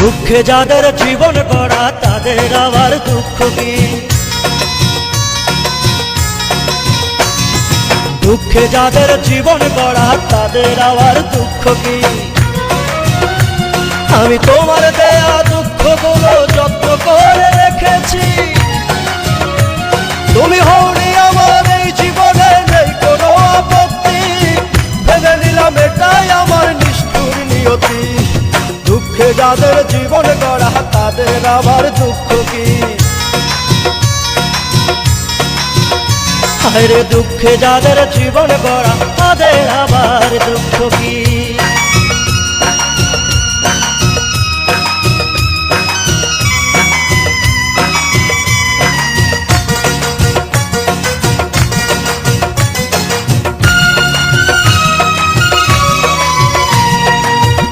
দুঃখে যাদের জীবন গড়া তাদের আবার দুঃখ কি? দুঃখে যাদের জীবন গড়া তাদের আবার দুঃখ কি? আমি তোমার দেয়া দুঃখগুলো যত্ন করে রেখেছি, তুমি হওনি আমার এই জীবনে, নেই কোনো আপত্তি, ভেবে নিলাম এটাই আমার নিষ্ঠুর নিয়তি। দুঃখে যাদের জীবন গড়া তাদের আবার দুঃখ কি? হায়রে দুঃখে যাদের জীবন গড়া তাদের আবার দুঃখ কি?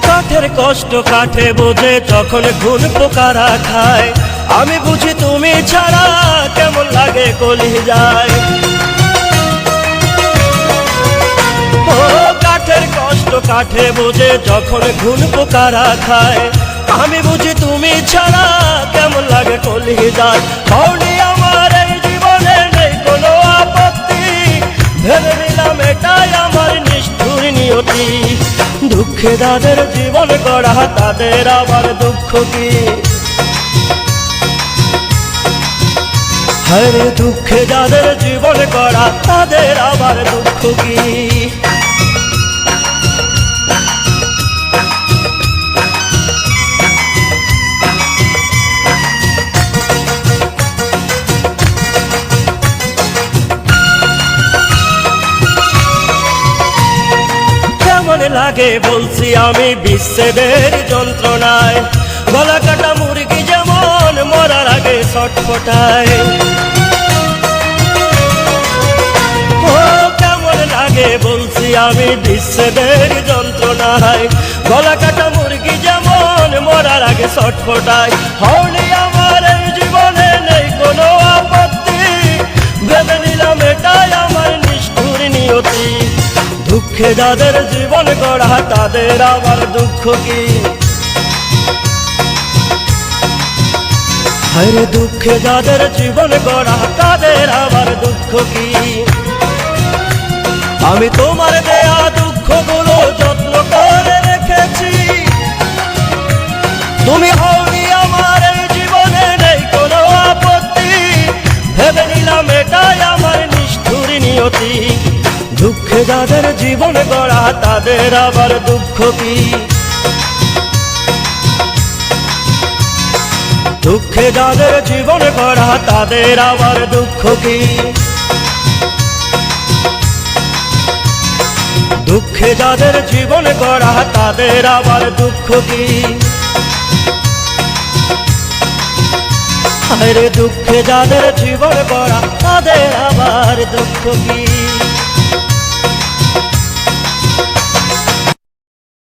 কাঠের কষ্ট কাঠে বোঝে যখন ঘুন পোকারা খায়, আমি বুঝি তুমি ছাড়া কেমন লাগে কলিজায়। ও কাঠের কষ্ট কাঠে বোঝে যখন ঘুন পোকারা খায়, আমি বুঝি তুমি ছাড়া কেমন লাগে কলিজায়। হওনি আমার এই জীবনে, নেই কোনো আপত্তি, ভেবে নিলাম এটাই আমার নিষ্ঠুর নিয়তি। দুঃখে যাদের জীবন গড়া তাদের আবার দুঃখ কি? হরে দুঃখে যাদের জীবন গড়া তাদের আবার দুঃখ কি? কেমন লাগে বলছি আমি বিচ্ছেদের যন্ত্রণায়, গলা কাটা মুরগি যেমন মরার আগে ছটফটায়। ও কেমন লাগে বলছি আমি বিচ্ছেদের যন্ত্রণায়, গলা কাটা মুরগি যেমন মরার আগে ছটফটায়। হওনি আমার এই জীবনে, নেই কোনো আপত্তি, ভেবে নিলাম এটাই আমার নিষ্ঠুর নিয়তি। দুঃখে যাদের জীবন গড়া তাদের আবার দুঃখ কি? হরে দুঃখে যাদের জীবন গড়া তাদের আবার দুঃখ কি? আমি তোমার দেয়া দুঃখগুলো যত্ন করে রেখেছি, তুমি হওনি আমার এই জীবনে, নেই কোনো আপত্তি, ভেবে নিলাম এটাই আমার নিষ্ঠুর নিয়তি। দুঃখে যাদের জীবন গড়া তাদের আবার দুঃখ কি? দুঃখে যাদের জীবন গড়া তাদের আবার দুঃখ কি? দুঃখে যাদের জীবন গড়া তাদের আবার দুঃখ কি? হায়রে দুঃখে যাদের জীবন গড়া তাদের আবার দুঃখ কি?